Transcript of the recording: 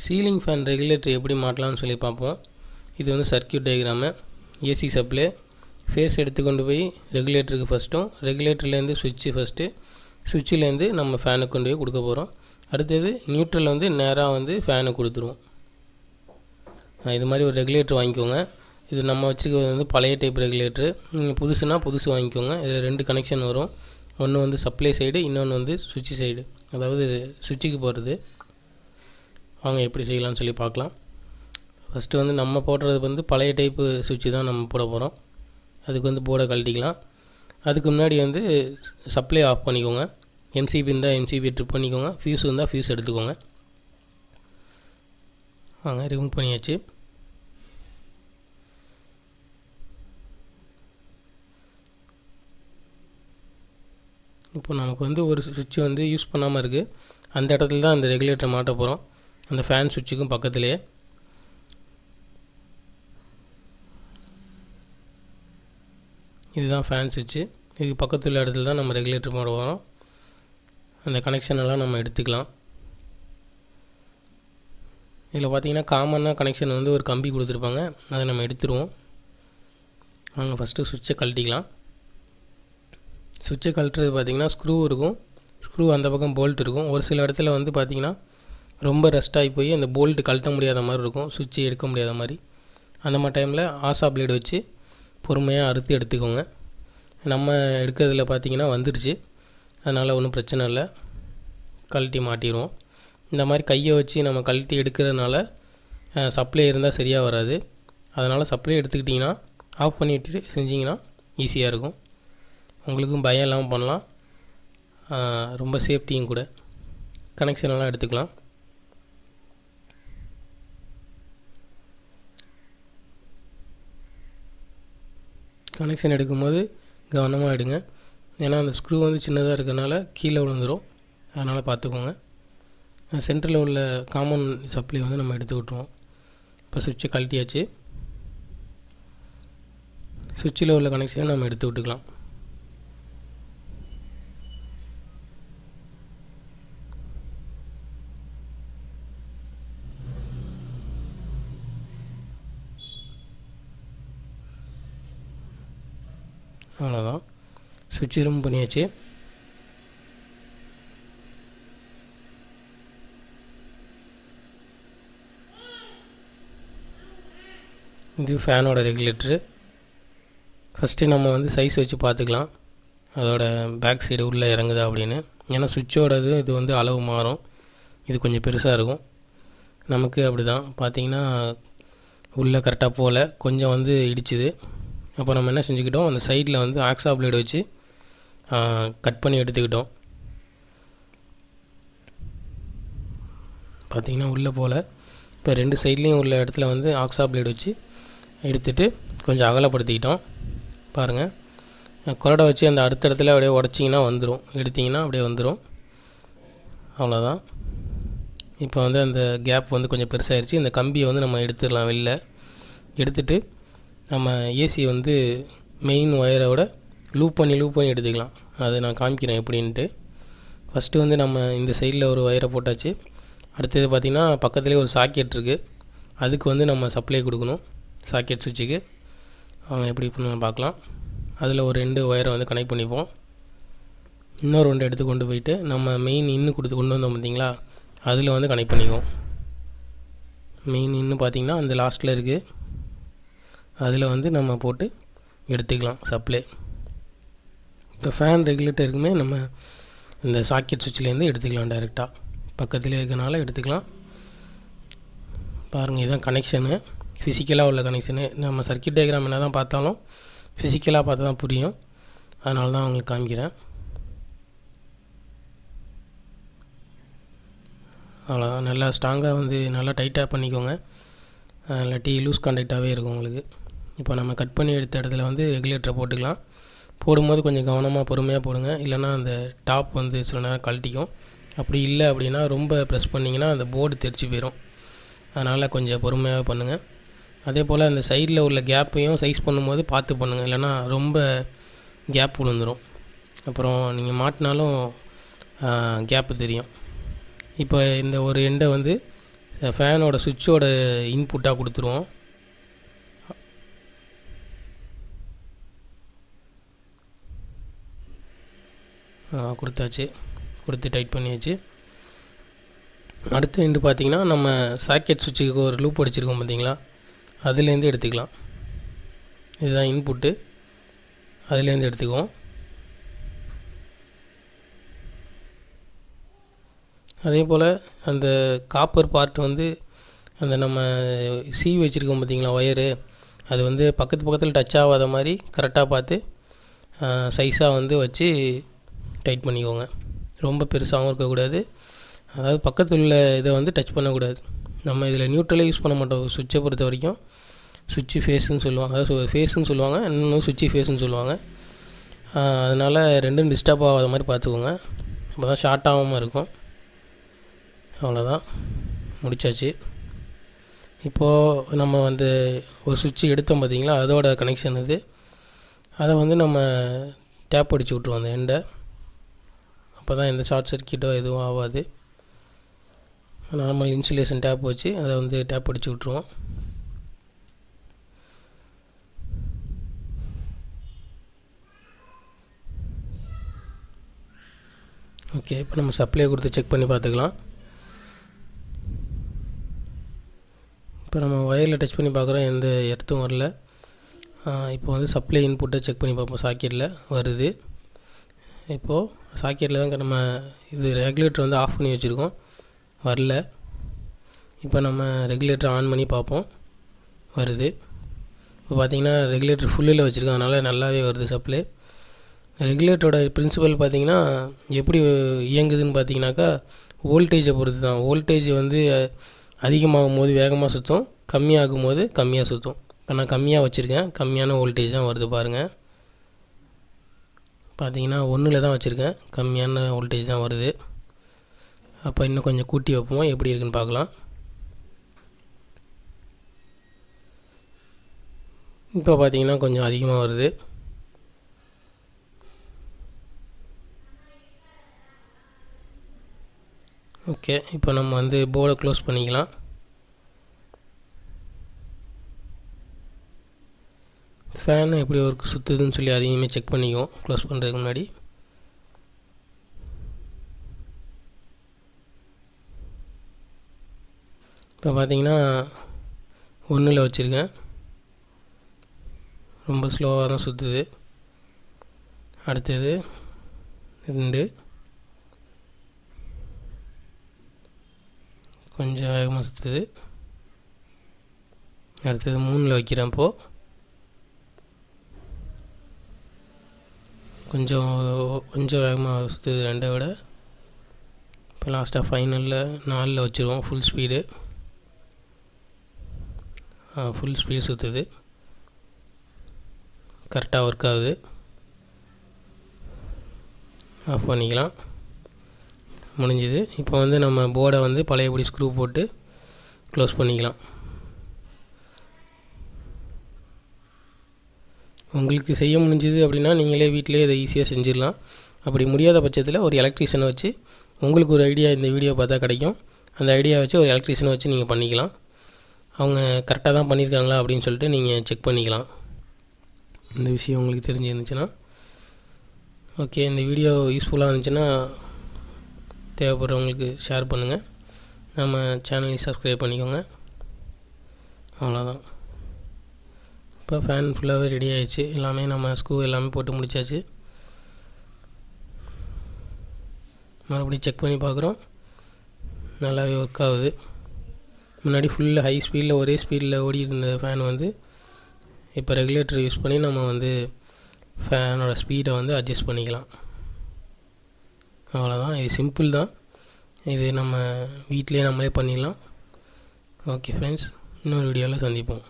Ceiling fan regulator எப்படி மாட்டலாம்னு சொல்லி பார்ப்போம். இது வந்து circuit diagram. AC supply phase எடுத்து கொண்டு போய் ரெகுலேட்டருக்கு ஃபஸ்ட்டும், ரெகுலேட்டர்லேருந்து சுவிட்சு சுவிட்சிலேருந்து நம்ம ஃபேனுக்கு கொண்டு போய் கொடுக்க போகிறோம். அடுத்தது நியூட்ரல் வந்து நேராக வந்து ஃபேனுக்கு கொடுத்துருவோம். இது மாதிரி ஒரு ரெகுலேட்டர் வாங்கிக்கோங்க. இது நம்ம வச்சுக்கிறது வந்து பழைய டைப் ரெகுலேட்டரு. நீங்கள் புதுசுனா புதுசு வாங்கிக்கோங்க. இதில் 2 கனெக்ஷன் வரும். ஒன்று வந்து சப்ளை சைடு, இன்னொன்று வந்து சுவிட்ச் சைடு, அதாவது சுவிட்சுக்கு போகிறது. வாங்க எப்படி செய்யலாம்னு சொல்லி பார்க்கலாம். ஃபஸ்ட்டு வந்து நம்ம போடுறது வந்து பழைய டைப்பு சுவிட்சு தான் நம்ம போட போகிறோம். அதுக்கு வந்து போர்டை கழட்டிக்கலாம். அதுக்கு முன்னாடி வந்து சப்ளை ஆஃப் பண்ணிக்கோங்க. எம்சிபி இருந்தால் எம்சிபி ட்ரிப் பண்ணிக்கோங்க. ஃபியூஸ் இருந்தால் ஃபியூஸ் எடுத்துக்கோங்க. வாங்க ரிமூவ் பண்ணியாச்சு. இப்போ நமக்கு வந்து ஒரு சுவிட்ச் வந்து யூஸ் பண்ணாமல் இருக்குது. அந்த இடத்துல தான் அந்த ரெகுலேட்டர் மாட்ட போகிறோம். அந்த ஃபேன் சுவிட்சுக்கும் பக்கத்துலேயே. இதுதான் ஃபேன் சுவிட்சு. இதுக்கு பக்கத்தில் இடத்துல தான் நம்ம ரெகுலேட்டர் போட போகிறோம். அந்த கனெக்ஷன் எல்லாம் நம்ம எடுத்துக்கலாம். இதில் பார்த்திங்கன்னா காமனாக கனெக்ஷன் வந்து ஒரு கம்பி கொடுத்துருப்பாங்க. அதை நம்ம எடுத்துருவோம். நாங்கள் ஃபஸ்ட்டு சுவிட்சை கழட்டிக்கலாம். சுவிட்சை கழட்டுறது பார்த்திங்கன்னா ஸ்க்ரூ இருக்கும். ஸ்க்ரூ அந்த பக்கம் போல்ட் இருக்கும். ஒரு சில இடத்துல வந்து பார்த்திங்கன்னா ரொம்ப ரஸ்ட் ஆகி போய் அந்த போல்ட்டு கழட்ட முடியாத மாதிரி இருக்கும், சுவிட்சை எடுக்க முடியாத மாதிரி. அந்த மாதிரி டைமில் ஆசா பிளேடு வச்சு பொறுமையாக அறுத்து எடுத்துக்கோங்க. நம்ம எடுக்கிறதுல பார்த்திங்கன்னா வந்துடுச்சு, அதனால் ஒன்றும் பிரச்சனை இல்லை. கழட்டி மாட்டிடுவோம். இந்த மாதிரி கையை வச்சு நம்ம கழட்டி எடுக்கிறதுனால சப்ளை இருந்தால் சரியாக வராது. அதனால் சப்ளை எடுத்துக்கிட்டிங்கன்னா ஆஃப் பண்ணிவிட்டு செஞ்சிங்கன்னா ஈஸியாக இருக்கும். உங்களுக்கும் பயம் இல்லாமல் பண்ணலாம். ரொம்ப சேஃப்டியும் கூட. கனெக்ஷனெல்லாம் எடுத்துக்கலாம். கனெக்ஷன் எடுக்கும்போது கவனமாக எடுங்க. ஏன்னா அந்த ஸ்க்ரூ வந்து சின்னதாக இருக்கிறதுனால கீழே விழுந்துடும். அதனால் பார்த்துக்கோங்க. சென்டரில் உள்ள காமன் சப்ளை வந்து நம்ம எடுத்து விட்ருவோம். இப்போ சுவிட்சை கழட்டியாச்சு. சுவிட்சில் உள்ள கனெக்ஷனை நம்ம எடுத்து விட்டுக்கலாம். அவ்வளோதான். சுவிட்ச் ரிமூவ் பண்ணியாச்சு. இது ஃபேனோட ரெகுலேட்டரு. ஃபஸ்ட்டு நம்ம வந்து சைஸ் வச்சு பார்த்துக்கலாம், அதோட பேக் சைடு உள்ளே இறங்குதா அப்படின்னு. ஏன்னா சுவிட்சோடது இது வந்து அளவு மாறும். இது கொஞ்சம் பெருசாக இருக்கும். நமக்கு அப்படி தான் பார்த்திங்கன்னா உள்ளே கரெக்டாக போகல, கொஞ்சம் வந்து இடிச்சுது. அப்போ நம்ம என்ன செஞ்சுக்கிட்டோம், அந்த சைடில் வந்து ஆக்ஸா பிளேடு வச்சு கட் பண்ணி எடுத்துக்கிட்டோம். பார்த்திங்கன்னா உள்ளே போகல. இப்போ 2 சைட்லேயும் உள்ள இடத்துல வந்து ஆக்ஸா பிளேடு வச்சு எடுத்துகிட்டு கொஞ்சம் அகலப்படுத்திக்கிட்டோம். பாருங்கள், குரடை வச்சு அந்த அடுத்த இடத்துல அப்படியே உடச்சிங்கன்னா வந்துடும், எடுத்திங்கன்னா அப்படியே வந்துடும். அவ்வளோதான். இப்போ வந்து அந்த கேப் வந்து கொஞ்சம் பெருசாகிடுச்சு. இந்த கம்பியை வந்து நம்ம எடுத்துடலாம். வெளில எடுத்துகிட்டு நம்ம ஏசி வந்து மெயின் ஒயரோட லூப் பண்ணி எடுத்துக்கலாம். அதை நான் காமிக்கிறேன் எப்படின்ட்டு. ஃபஸ்ட்டு வந்து நம்ம இந்த சைடில் ஒரு ஒயரை போட்டாச்சு. அடுத்தது பார்த்திங்கன்னா பக்கத்துலேயே ஒரு சாக்கெட் இருக்குது. அதுக்கு வந்து நம்ம சப்ளை கொடுக்கணும், சாக்கெட் சுவிட்சுக்கு. அவங்க எப்படி பண்ணலாம் பார்க்கலாம். அதில் ஒரு 2 ஒயரை வந்து கனெக்ட் பண்ணிப்போம். இன்னொரு 2 எடுத்து கொண்டு போயிட்டு நம்ம மெயின் இன்னு கொண்டு வந்தோம் பார்த்திங்களா, அதில் வந்து கனெக்ட் பண்ணிக்குவோம். மெயின் இன்னு பார்த்திங்கன்னா அந்த லாஸ்ட்டில் இருக்குது. அதில் வந்து நம்ம போட்டு எடுத்துக்கலாம் சப்ளை. இப்போ ஃபேன் ரெகுலேட்டருக்குமே நம்ம இந்த சாக்கெட் சுவிட்சிலேருந்து எடுத்துக்கலாம் டைரெக்டாக. பக்கத்துலேயே இருக்கனால எடுத்துக்கலாம். பாருங்கள், இதுதான் கனெக்ஷனு, ஃபிசிக்கலாக உள்ள கனெக்ஷனு. நம்ம சர்க்யூட் டயக்ராம் என்ன தான் பார்த்தாலும் ஃபிசிக்கலாக பார்த்தா தான் புரியும். அதனால தான் உங்களுக்கு காமிக்கிறேன். அவ்வளோதான். நல்லா ஸ்ட்ராங்காக வந்து நல்லா டைட்டாக பண்ணிக்கோங்க, இல்லாட்டி லூஸ் கான்டாக்டாகவே இருக்கும் உங்களுக்கு. இப்போ நம்ம கட் பண்ணி எடுத்த இடத்துல வந்து ரெகுலேட்டரை போட்டுக்கலாம். போடும்போது கொஞ்சம் கவனமாக பொறுமையாக போடுங்க, இல்லைனா அந்த டாப் வந்து சில நேரம் கழட்டிக்கும். அப்படி இல்லை அப்படின்னா ரொம்ப ப்ரெஸ் பண்ணிங்கன்னா அந்த போர்டு தெரிச்சு போயிடும். அதனால் கொஞ்சம் பொறுமையாக பண்ணுங்கள். அதே போல் அந்த சைடில் உள்ள கேப்பையும் சைஸ் பண்ணும்போது பார்த்து பண்ணுங்கள், இல்லைனா ரொம்ப கேப் விழுந்துடும். அப்புறம் நீங்கள் மாட்டினாலும் கேப்பு தெரியும். இப்போ இந்த ஒரு எண்டை வந்து ஃபேனோட சுவிட்சோட இன்புட்டாக கொடுத்துருவோம். கொடுத்தாச்சு, கொடுத்து டைட் பண்ணியாச்சு. அடுத்து வந்து பார்த்திங்கன்னா நம்ம சாக்கெட் சுவிட்சுக்கு ஒரு லூப் அடிச்சிருக்கோம் பார்த்தீங்களா, அதுலேருந்து எடுத்துக்கலாம். இதுதான் இன்புட்டு, அதுலேருந்து எடுத்துக்குவோம். அதே போல் அந்த காப்பர் பார்ட் வந்து அந்த நம்ம வச்சுருக்கோம் பார்த்திங்களா ஒயரு, அது வந்து பக்கத்தில் டச் ஆகாத மாதிரி கரெக்டாக பார்த்து சைஸாக வந்து வச்சு டைட் பண்ணிக்கோங்க. ரொம்ப பெருசாகவும் இருக்கக்கூடாது, அதாவது பக்கத்தில் உள்ள இதை வந்து டச் பண்ணக்கூடாது. நம்ம இதில் நியூட்ரலே யூஸ் பண்ண மாட்டோம். சுவிட்சை பொறுத்த வரைக்கும் சுவிட்சு ஃபேஸுன்னு சொல்லுவாங்க, அதாவது ஃபேஸுன்னு சொல்லுவாங்க, இன்னும் சுவிட்சு ஃபேஸுன்னு சொல்லுவாங்க. அதனால் ரெண்டும் டிஸ்டர்ப் ஆகாத மாதிரி பார்த்துக்கோங்க, அப்போ தான் ஷார்ட் ஆகாமல் இருக்கும். அவ்வளோதான், முடிச்சாச்சு. இப்போது நம்ம வந்து ஒரு சுவிட்சு எடுத்தோம் பார்த்திங்களா, அதோட கனெக்ஷன் இது. அதை வந்து நம்ம டேப் அடித்து விட்ருவோம் அந்த எண்டை, அப்போ தான் எந்த ஷார்ட் சர்க்கியூட்டோ எதுவும் ஆகாது. நார்மல் இன்சுலேஷன் டேப் வச்சு அதை வந்து டேப் அடித்து விட்ருவோம். ஓகே, இப்போ நம்ம சப்ளை கொடுத்து செக் பண்ணி பார்த்துக்கலாம். இப்போ நம்ம ஒயரில் டச் பண்ணி பார்க்குறோம், எந்த எர்த்தும் வரல. இப்போ வந்து சப்ளை இன்புட்டை செக் பண்ணி பார்ப்போம். சாக்கெட்டில் வருது. இப்போது சாக்கெட்டில் தான் நம்ம இது ரெகுலேட்டர் வந்து ஆஃப் பண்ணி வச்சுருக்கோம், வரல. இப்போ நம்ம ரெகுலேட்டர் ஆன் பண்ணி பார்ப்போம், வருது. இப்போ பார்த்திங்கன்னா ரெகுலேட்டர் ஃபுல்லில் வச்சுருக்கோம், அதனால் நல்லாவே வருது சப்ளை. ரெகுலேட்டரோட பிரின்சிபல் பார்த்திங்கன்னா எப்படி இயங்குதுன்னு பார்த்திங்கனாக்கா வோல்டேஜை பொறுத்து தான். வோல்டேஜ் வந்து அதிகமாகும் போது வேகமாக சுற்றும், கம்மியாகும் போது கம்மியாக சுற்றும். இப்போ நான் கம்மியாக வச்சுருக்கேன், கம்மியான வோல்டேஜ் தான் வருது பாருங்கள். பார்த்திங்கன்னா 1 தான் வச்சுருக்கேன், கம்மியான வோல்டேஜ் தான் வருது. அப்போ இன்னும் கொஞ்சம் கூட்டி வைப்போம், எப்படி இருக்குன்னு பார்க்கலாம். இப்போ பார்த்திங்கன்னா கொஞ்சம் அதிகமாக வருது. ஓகே, இப்போ நம்ம வந்து போர்டை க்ளோஸ் பண்ணிக்கலாம். ஃபேன் எப்படி ஒர்க் சுற்றுதுன்னு சொல்லி அதையுமே செக் பண்ணிக்குவோம் க்ளோஸ் பண்ணுறதுக்கு முன்னாடி. இப்போ பார்த்திங்கன்னா 1 வச்சுருக்கேன், ரொம்ப ஸ்லோவாக தான் சுற்றுது. அடுத்தது 2, கொஞ்சம் வேகமாக சுற்றுது. அடுத்தது 3 வைக்கிறேன். இப்போது கொஞ்சம் வேகமாக சுற்றுது 2 விட. இப்போ லாஸ்ட்டாக ஃபைனலில் 4 வச்சுருவோம், ஃபுல் ஸ்பீடு. ஃபுல் ஸ்பீடு சுற்றுது, கரெக்டாக ஒர்க் ஆகுது. ஆஃப் பண்ணிக்கலாம், முடிஞ்சுது. இப்போ வந்து நம்ம போர்டை வந்து பழையபடி ஸ்க்ரூ போட்டு க்ளோஸ் பண்ணிக்கலாம். உங்களுக்கு செய்ய முடிஞ்சுது அப்படின்னா நீங்களே வீட்டிலே இதை ஈஸியாக செஞ்சிடலாம். அப்படி முடியாத பட்சத்தில் ஒரு எலக்ட்ரீஷியனை வச்சு, உங்களுக்கு ஒரு ஐடியா இந்த வீடியோ பார்த்தா கிடைக்கும், அந்த ஐடியா வச்சு ஒரு எலக்ட்ரீஷியனை வச்சு நீங்கள் பண்ணிக்கலாம். அவங்க கரெக்டாக தான் பண்ணியிருக்காங்களா அப்படின்னு சொல்லிட்டு நீங்கள் செக் பண்ணிக்கலாம். இந்த விஷயம் உங்களுக்கு தெரிஞ்சிருந்துச்சுன்னா ஓகே. இந்த வீடியோ யூஸ்ஃபுல்லாக இருந்துச்சுன்னா தேவைப்படுறவங்களுக்கு ஷேர் பண்ணுங்கள், நம்ம சேனலையும் சப்ஸ்கிரைப் பண்ணிக்கோங்க. அவ்வளோதான். இப்போ ஃபேன் ஃபுல்லாகவே ரெடி ஆகிடுச்சு, எல்லாமே நம்ம ஸ்க்ரூ எல்லாமே போட்டு முடித்தாச்சு. மறுபடியும் செக் பண்ணி பார்க்குறோம், நல்லாவே ஒர்க் ஆகுது. முன்னாடி ஃபுல்லாக ஹை ஸ்பீடில் ஒரே ஸ்பீடில் ஓடி இருந்த ஃபேன் வந்து இப்போ ரெகுலேட்டர் யூஸ் பண்ணி நம்ம வந்து ஃபேனோட ஸ்பீடை வந்து அட்ஜஸ்ட் பண்ணிக்கலாம். அவ்வளோதான், இது சிம்பிள் தான். இது நம்ம வீட்டிலே நம்மளே பண்ணிடலாம். ஓகே ஃப்ரெண்ட்ஸ், இன்னொரு வீடியோவில் சந்திப்போம்.